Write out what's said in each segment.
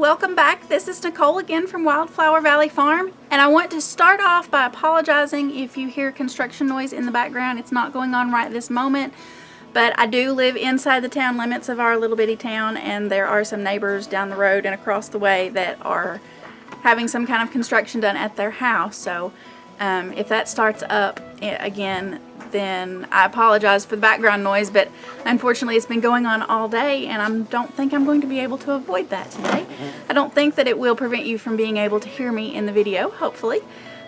welcome back. This is Nicole again from Wildflower Valley Farm, and I want to start off by apologizing if you hear construction noise in the background. It's not going on right this moment, but I do live inside the town limits of our little bitty town, and there are some neighbors down the road and across the way that are having some kind of construction done at their house. So if that starts up again, then I apologize for the background noise, but unfortunately it's been going on all day, and I don't think I'm going to be able to avoid that today. I don't think that it will prevent you from being able to hear me in the video, hopefully.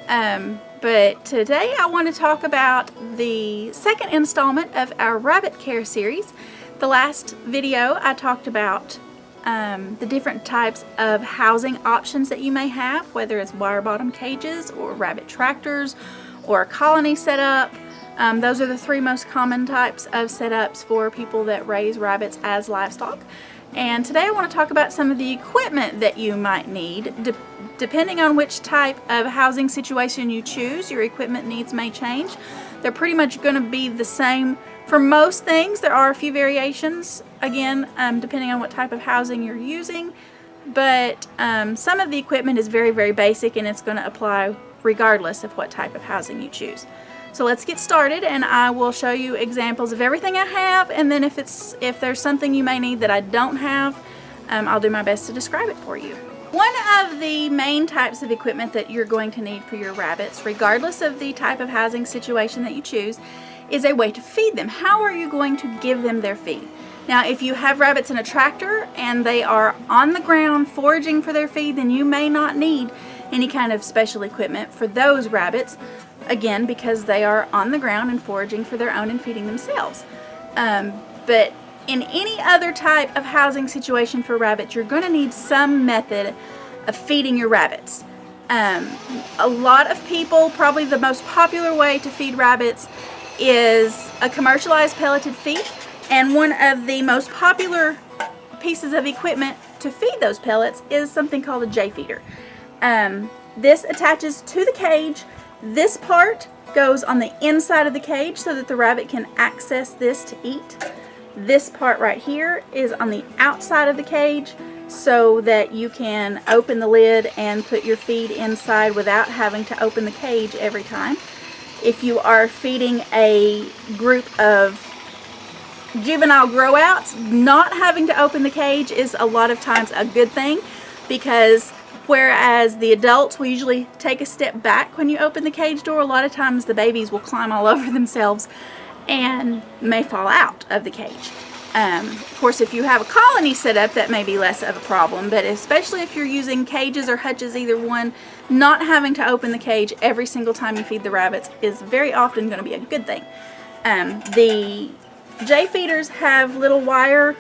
But today I want to talk about the second installment of our rabbit care series. The last video I talked about the different types of housing options that you may have, whether it's wire bottom cages or rabbit tractors or a colony setup. Those are the three most common types of setups for people that raise rabbits as livestock. And today I want to talk about some of the equipment that you might need. Depending on which type of housing situation you choose, your equipment needs may change. They're pretty much going to be the same for most things. There are a few variations, again, depending on what type of housing you're using. But some of the equipment is very, very basic, and it's going to apply regardless of what type of housing you choose. So let's get started, and I will show you examples of everything I have, and then if there's something you may need that I don't have, I'll do my best to describe it for you. One of the main types of equipment that you're going to need for your rabbits, regardless of the type of housing situation that you choose, is a way to feed them. How are you going to give them their feed? Now, if you have rabbits in a tractor and they are on the ground foraging for their feed, then you may not need any kind of special equipment for those rabbits, again, because they are on the ground and foraging for their own and feeding themselves. But in any other type of housing situation for rabbits, you're going to need some method of feeding your rabbits. A lot of people, probably the most popular way to feed rabbits is a commercialized pelleted feed, and one of the most popular pieces of equipment to feed those pellets is something called a J feeder. This attaches to the cage. This part goes on the inside of the cage so that the rabbit can access this to eat. This part right here is on the outside of the cage so that you can open the lid and put your feed inside without having to open the cage every time. If you are feeding a group of juvenile grow-outs, not having to open the cage is a lot of times a good thing, because whereas the adults will usually take a step back when you open the cage door, a lot of times the babies will climb all over themselves and may fall out of the cage. Of course, if you have a colony set up, that may be less of a problem, but especially if you're using cages or hutches, either one, not having to open the cage every single time you feed the rabbits is very often going to be a good thing. The J feeders have little wire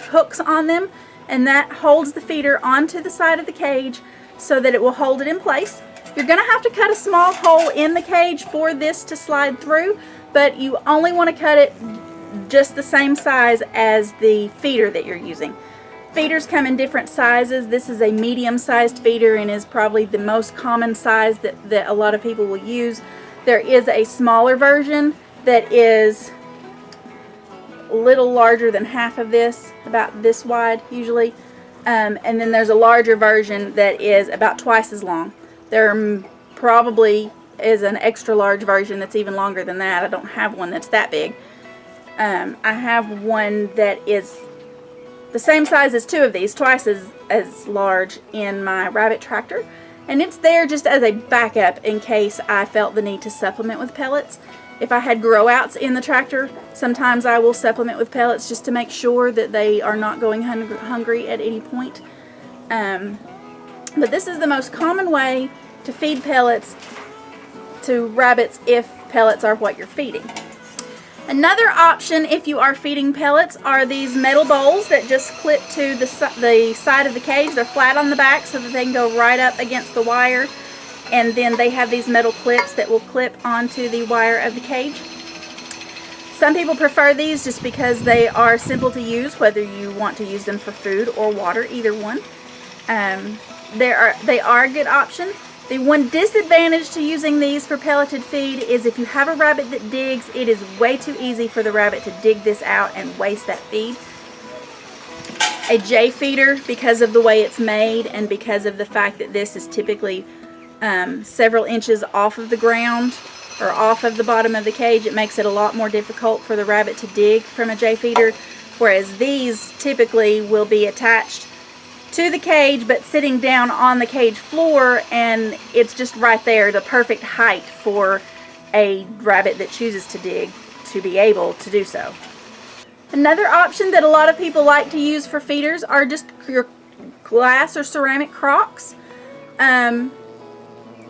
hooks on them, and that holds the feeder onto the side of the cage so that it will hold it in place. You're going to have to cut a small hole in the cage for this to slide through, but you only want to cut it just the same size as the feeder that you're using. Feeders come in different sizes. This is a medium-sized feeder and is probably the most common size that a lot of people will use. There is a smaller version that is a little larger than half of this, about this wide usually, and then there's a larger version that is about twice as long. There probably is an extra large version that's even longer than that. I don't have one that's that big. I have one that is the same size as two of these, twice as large, in my rabbit tractor, and it's there just as a backup in case I felt the need to supplement with pellets. If I had grow-outs in the tractor, sometimes I will supplement with pellets just to make sure that they are not going hungry at any point. But this is the most common way to feed pellets to rabbits if pellets are what you're feeding. Another option if you are feeding pellets are these metal bowls that just clip to the side of the cage. They're flat on the back so that they can go right up against the wire, and then they have these metal clips that will clip onto the wire of the cage. Some people prefer these just because they are simple to use, whether you want to use them for food or water, either one. They are a good option. The one disadvantage to using these for pelleted feed is if you have a rabbit that digs, it is way too easy for the rabbit to dig this out and waste that feed. a J feeder because of the way it's made and because of the fact that this is typically several inches off of the ground or off of the bottom of the cage. It makes it a lot more difficult for the rabbit to dig from a J feeder, whereas these typically will be attached to the cage but sitting down on the cage floor, and it's just right there, the perfect height for a rabbit that chooses to dig to be able to do so. Another option that a lot of people like to use for feeders are just your glass or ceramic crocks.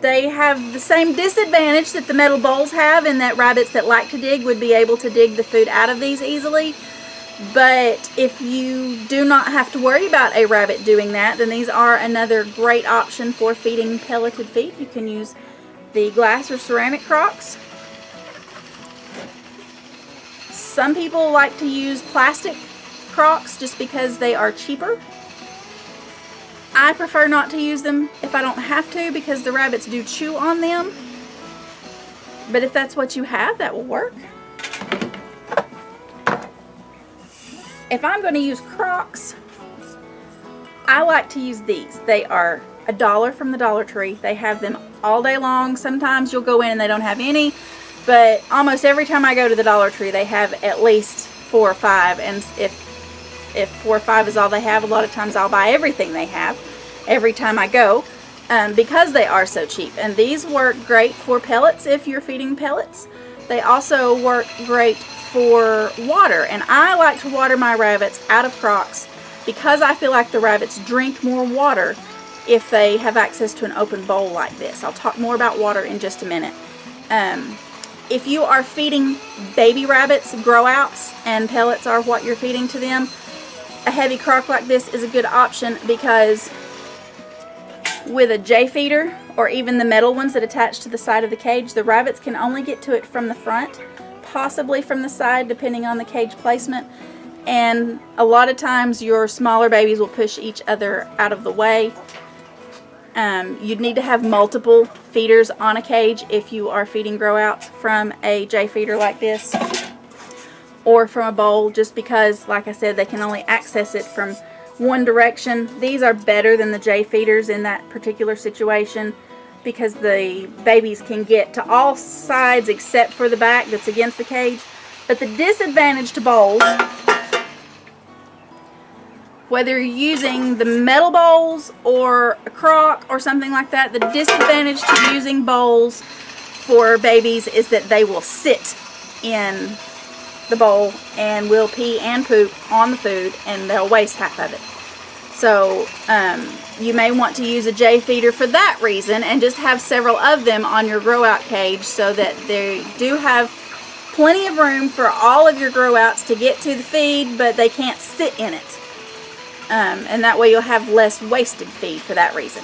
They have the same disadvantage that the metal bowls have, in that rabbits that like to dig would be able to dig the food out of these easily. But if you do not have to worry about a rabbit doing that, then these are another great option for feeding pelleted feed. You can use the glass or ceramic crocks. Some people like to use plastic crocks just because they are cheaper. I prefer not to use them if I don't have to, because the rabbits do chew on them. But if that's what you have, that will work. If I'm going to use crocks, I like to use these. They are $1 from the Dollar Tree. They have them all day long. Sometimes you'll go in and they don't have any, but almost every time I go to the Dollar Tree they have at least 4 or 5, and if 4 or 5 is all they have, a lot of times I'll buy everything they have every time I go, because they are so cheap. And these work great for pellets if you're feeding pellets. They also work great for water, and I like to water my rabbits out of crocks because I feel like the rabbits drink more water if they have access to an open bowl like this. I'll talk more about water in just a minute. If you are feeding baby rabbits grow outs and pellets are what you're feeding to them, a heavy crock like this is a good option, because with a J feeder or even the metal ones that attach to the side of the cage, the rabbits can only get to it from the front, possibly from the side depending on the cage placement, and a lot of times your smaller babies will push each other out of the way. You'd need to have multiple feeders on a cage if you are feeding grow outs from a J feeder like this or from a bowl, just because, like I said, they can only access it from one direction. These are better than the J feeders in that particular situation, because the babies can get to all sides except for the back that's against the cage. But the disadvantage to bowls, whether you're using the metal bowls or a crock or something like that, the disadvantage to using bowls for babies is that they will sit in the bowl and will pee and poop on the food, and they'll waste half of it. So you may want to use a J feeder for that reason, and just have several of them on your grow out cage so that they do have plenty of room for all of your grow outs to get to the feed, but they can't sit in it. And that way you'll have less wasted feed for that reason.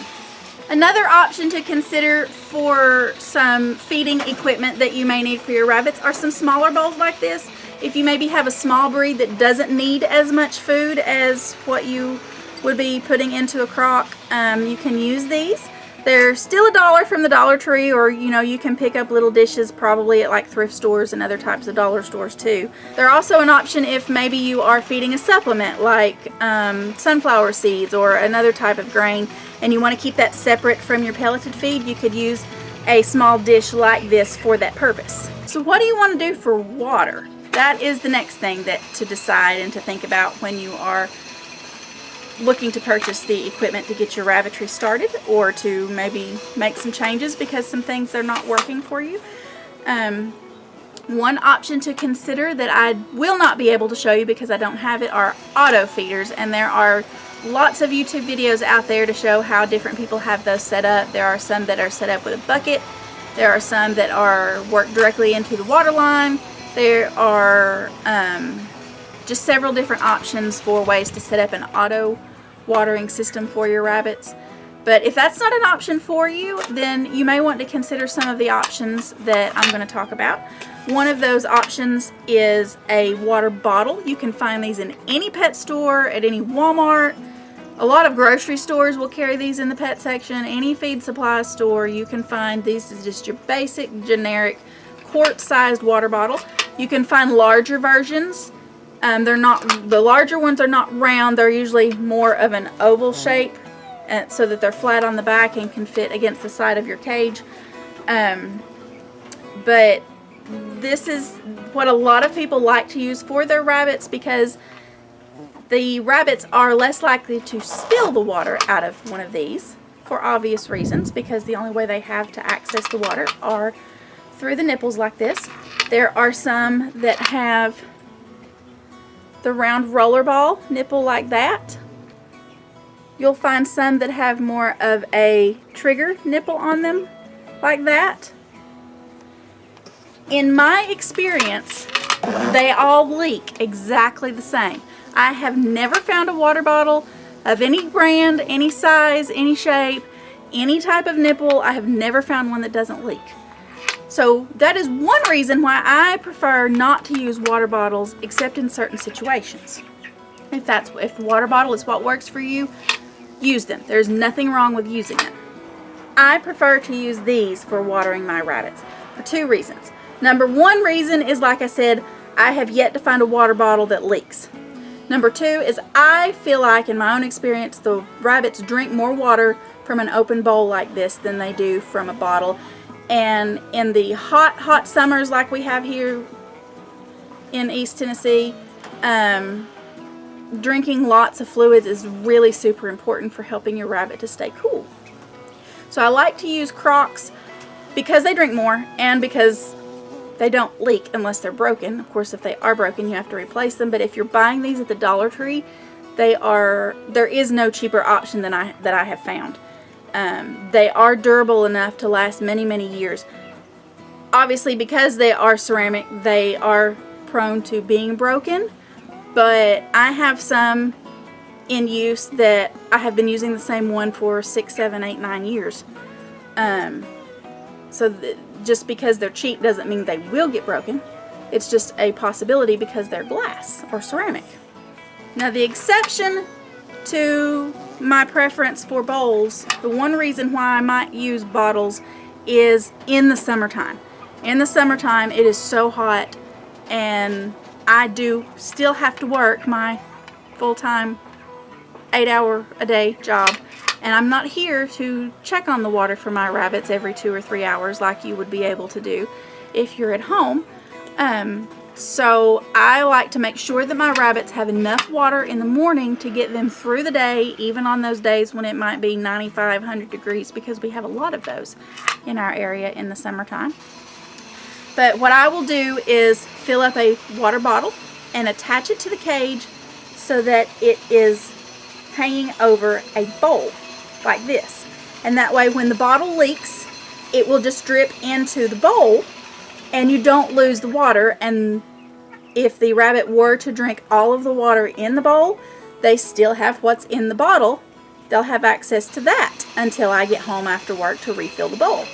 Another option to consider for some feeding equipment that you may need for your rabbits are some smaller bowls like this. If you maybe have a small breed that doesn't need as much food as what you would be putting into a crock, you can use these. They're still $1 from the Dollar Tree, or you can pick up little dishes probably at like thrift stores and other types of dollar stores too. They're also an option if maybe you are feeding a supplement like sunflower seeds or another type of grain, and you want to keep that separate from your pelleted feed. You could use a small dish like this for that purpose. So what do you want to do for water? That is the next thing to decide and to think about when you are looking to purchase the equipment to get your rabbitry started, or to maybe make some changes because some things are not working for you. One option to consider that I will not be able to show you because I don't have it are auto feeders, and there are lots of YouTube videos out there to show how different people have those set up. There are some that are set up with a bucket. There are some that are worked directly into the water line. There are just several different options for ways to set up an auto watering system for your rabbits. But if that's not an option for you, then you may want to consider some of the options that I'm going to talk about. One of those options is a water bottle. You can find these in any pet store, at any Walmart. A lot of grocery stores will carry these in the pet section. Any feed supply store, you can find these. Is just your basic generic quart-sized water bottle. You can find larger versions They're not, the larger ones are not round, they're usually more of an oval shape, so that they're flat on the back and can fit against the side of your cage. But this is what a lot of people like to use for their rabbits, because the rabbits are less likely to spill the water out of one of these for obvious reasons, because the only way they have to access the water are through the nipples like this. There are some that have the round rollerball nipple like that. You'll find some that have more of a trigger nipple on them like that. In my experience, they all leak exactly the same. I have never found a water bottle of any brand, any size, any shape, any type of nipple. I have never found one that doesn't leak. So that is one reason why I prefer not to use water bottles except in certain situations. If the water bottle is what works for you, use them. There's nothing wrong with using them. I prefer to use these for watering my rabbits for two reasons. Number one reason is, like I said, I have yet to find a water bottle that leaks. Number two is I feel like, in my own experience, the rabbits drink more water from an open bowl like this than they do from a bottle. And in the hot summers like we have here in East Tennessee, drinking lots of fluids is really super important for helping your rabbit to stay cool. So I like to use Crocs because they drink more and because they don't leak unless they're broken. Of course, if they are broken, you have to replace them. But if you're buying these at the Dollar Tree, there is no cheaper option that I have found. They are durable enough to last many, many years. Obviously, because they are ceramic, they are prone to being broken, but I have some in use that I have been using the same one for 6, 7, 8, 9 years. Just because they're cheap doesn't mean they will get broken. It's just a possibility because they're glass or ceramic. Now, the exception to my preference for bowls, the one reason why I might use bottles is in the summertime. In the summertime, it is so hot, and I do still have to work my full-time 8-hour-a-day job, and I'm not here to check on the water for my rabbits every 2 or 3 hours like you would be able to do if you're at home. So I like to make sure that my rabbits have enough water in the morning to get them through the day, even on those days when it might be 95, 100 degrees, because we have a lot of those in our area in the summertime. But what I will do is fill up a water bottle and attach it to the cage so that it is hanging over a bowl like this. And that way, when the bottle leaks, it will just drip into the bowl and you don't lose the water. And if the rabbit were to drink all of the water in the bowl, they still have what's in the bottle. They'll have access to that until I get home after work to refill the bowl.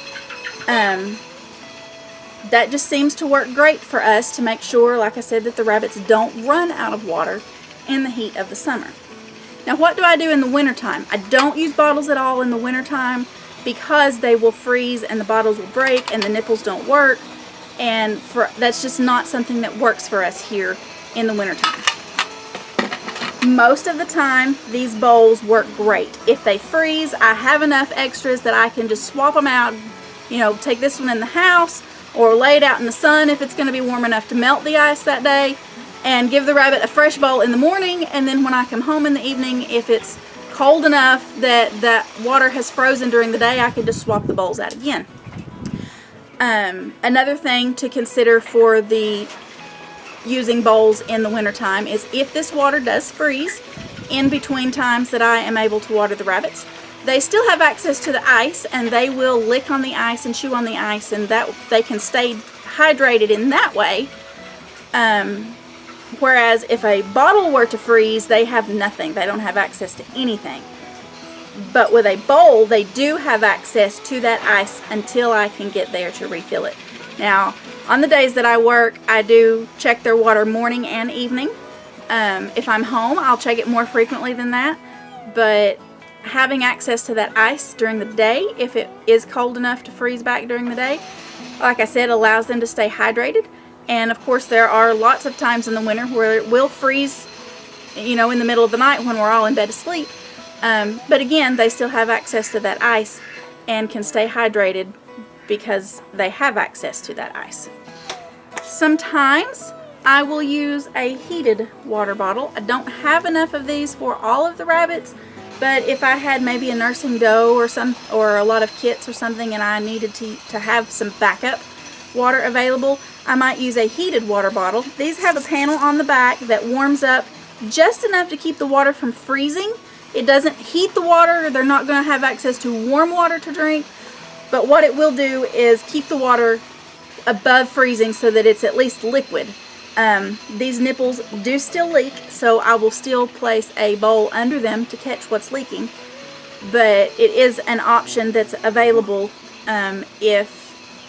That just seems to work great for us to make sure, like I said, that the rabbits don't run out of water in the heat of the summer. Now, what do I do in the wintertime? I don't use bottles at all in the wintertime because they will freeze and the bottles will break and the nipples don't work. And that's just not something that works for us here in the wintertime. Most of the time, these bowls work great. If they freeze, I have enough extras that I can just swap them out. You know, take this one in the house or lay it out in the sun if it's going to be warm enough to melt the ice that day, and give the rabbit a fresh bowl in the morning, and then when I come home in the evening, if it's cold enough that that water has frozen during the day, I can just swap the bowls out again. Another thing to consider for the using bowls in the wintertime is if this water does freeze in between times that I am able to water the rabbits, they still have access to the ice, and they will lick on the ice and chew on the ice, and that they can stay hydrated in that way. Whereas if a bottle were to freeze, they have nothing. They don't have access to anything. But with a bowl, they do have access to that ice until I can get there to refill it. Now, on the days that I work, I do check their water morning and evening. If I'm home, I'll check it more frequently than that. But having access to that ice during the day, if it is cold enough to freeze back during the day, like I said, allows them to stay hydrated. And of course there are lots of times in the winter where it will freeze, you know, in the middle of the night when we're all in bed asleep. But again, they still have access to that ice and can stay hydrated because they have access to that ice. Sometimes I will use a heated water bottle. I don't have enough of these for all of the rabbits, but if I had maybe a nursing doe or a lot of kits or something and I needed to have some backup water available, I might use a heated water bottle. These have a panel on the back that warms up just enough to keep the water from freezing. It doesn't heat the water. They're not going to have access to warm water to drink, but what it will do is keep the water above freezing so that it's at least liquid. These nipples do still leak, so I will still place a bowl under them to catch what's leaking, but it is an option that's available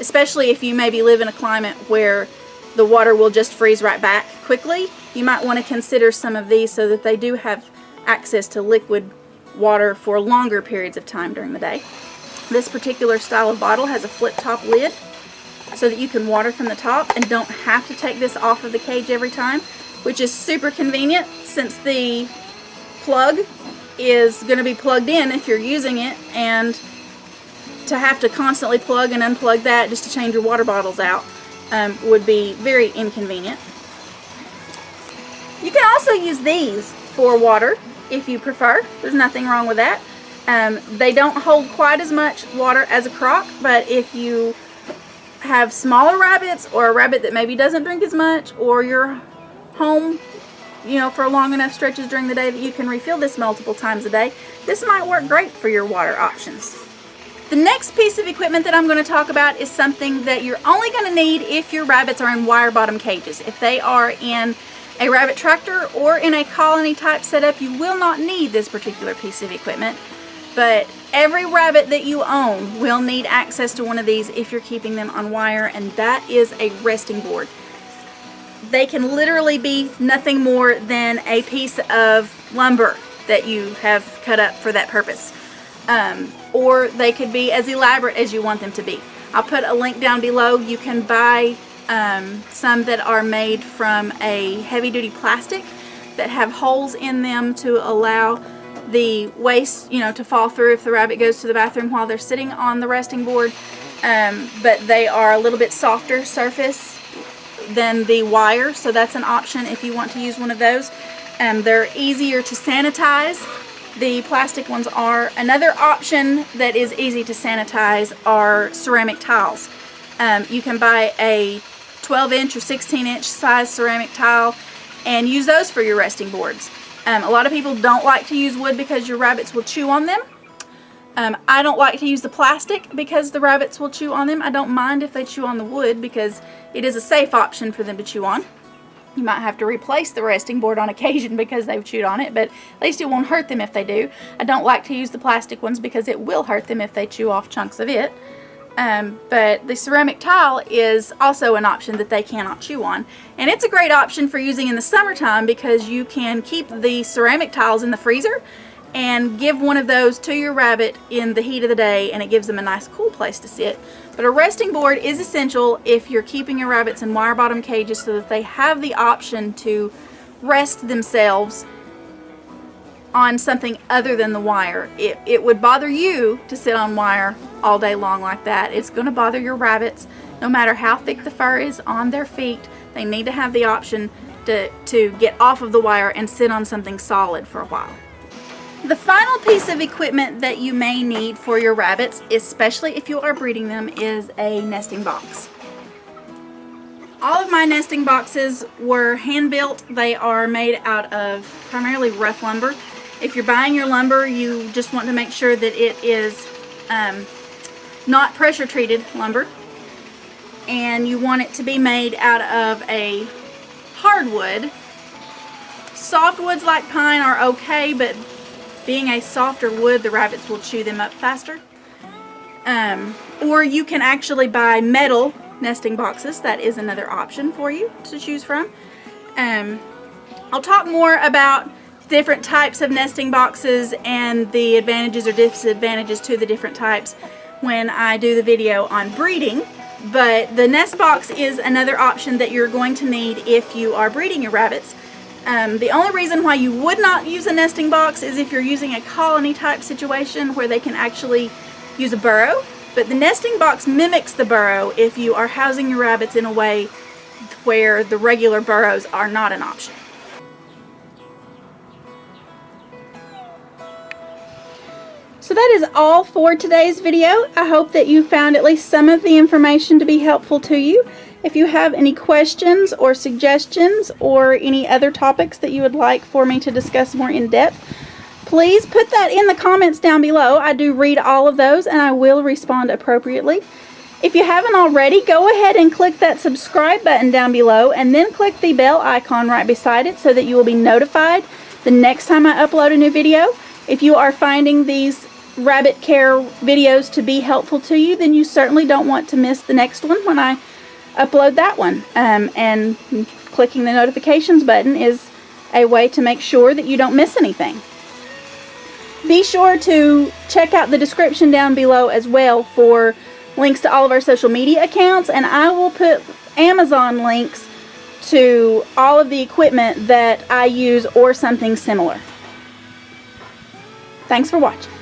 especially if you maybe live in a climate where the water will just freeze right back quickly. You might want to consider some of these so that they do have access to liquid water for longer periods of time during the day. This particular style of bottle has a flip top lid so that you can water from the top and don't have to take this off of the cage every time, which is super convenient since the plug is going to be plugged in if you're using it, and to have to constantly plug and unplug that just to change your water bottles out would be very inconvenient. You can also use these for water if you prefer. There's nothing wrong with that. They don't hold quite as much water as a crock, but if you have smaller rabbits or a rabbit that maybe doesn't drink as much, or you're home, you know, for long enough stretches during the day that you can refill this multiple times a day, this might work great for your water options. The next piece of equipment that I'm going to talk about is something that you're only going to need if your rabbits are in wire bottom cages. If they are in a rabbit tractor or in a colony type setup, you will not need this particular piece of equipment. But every rabbit that you own will need access to one of these if you're keeping them on wire, and that is a resting board. They can literally be nothing more than a piece of lumber that you have cut up for that purpose. Or they could be as elaborate as you want them to be. I'll put a link down below. You can buy some that are made from a heavy-duty plastic that have holes in them to allow the waste, you know, to fall through if the rabbit goes to the bathroom while they're sitting on the resting board. But they are a little bit softer surface than the wire, so that's an option if you want to use one of those. They're easier to sanitize. The plastic ones are. Another option that is easy to sanitize are ceramic tiles. You can buy a 12-inch or 16-inch size ceramic tile and use those for your resting boards. A lot of people don't like to use wood because your rabbits will chew on them. I don't like to use the plastic because the rabbits will chew on them. I don't mind if they chew on the wood because it is a safe option for them to chew on. You might have to replace the resting board on occasion because they've chewed on it, but at least it won't hurt them if they do. I don't like to use the plastic ones because it will hurt them if they chew off chunks of it. But the ceramic tile is also an option that they cannot chew on. And it's a great option for using in the summertime because you can keep the ceramic tiles in the freezer and give one of those to your rabbit in the heat of the day, and it gives them a nice cool place to sit. But a resting board is essential if you're keeping your rabbits in wire bottom cages so that they have the option to rest themselves on something other than the wire. It would bother you to sit on wire all day long like that. It's going to bother your rabbits no matter how thick the fur is on their feet. They need to have the option to get off of the wire and sit on something solid for a while. The final piece of equipment that you may need for your rabbits, especially if you are breeding them, is a nesting box. All of my nesting boxes were hand built. They are made out of primarily rough lumber. If you're buying your lumber, you just want to make sure that it is not pressure treated lumber, and you want it to be made out of a hardwood. Softwoods like pine are okay, but being a softer wood, the rabbits will chew them up faster. Or you can actually buy metal nesting boxes. That is another option for you to choose from. I'll talk more about different types of nesting boxes and the advantages or disadvantages to the different types when I do the video on breeding. But the nest box is another option that you're going to need if you are breeding your rabbits. The only reason why you would not use a nesting box is if you're using a colony type situation where they can actually use a burrow. But the nesting box mimics the burrow if you are housing your rabbits in a way where the regular burrows are not an option. So that is all for today's video. I hope that you found at least some of the information to be helpful to you. If you have any questions or suggestions or any other topics that you would like for me to discuss more in depth, please put that in the comments down below. I do read all of those and I will respond appropriately. If you haven't already, go ahead and click that subscribe button down below and then click the bell icon right beside it so that you will be notified the next time I upload a new video. If you are finding these rabbit care videos to be helpful to you, then you certainly don't want to miss the next one when I upload that one. And clicking the notifications button is a way to make sure that you don't miss anything. Be sure to check out the description down below as well for links to all of our social media accounts, and I will put Amazon links to all of the equipment that I use or something similar. Thanks for watching.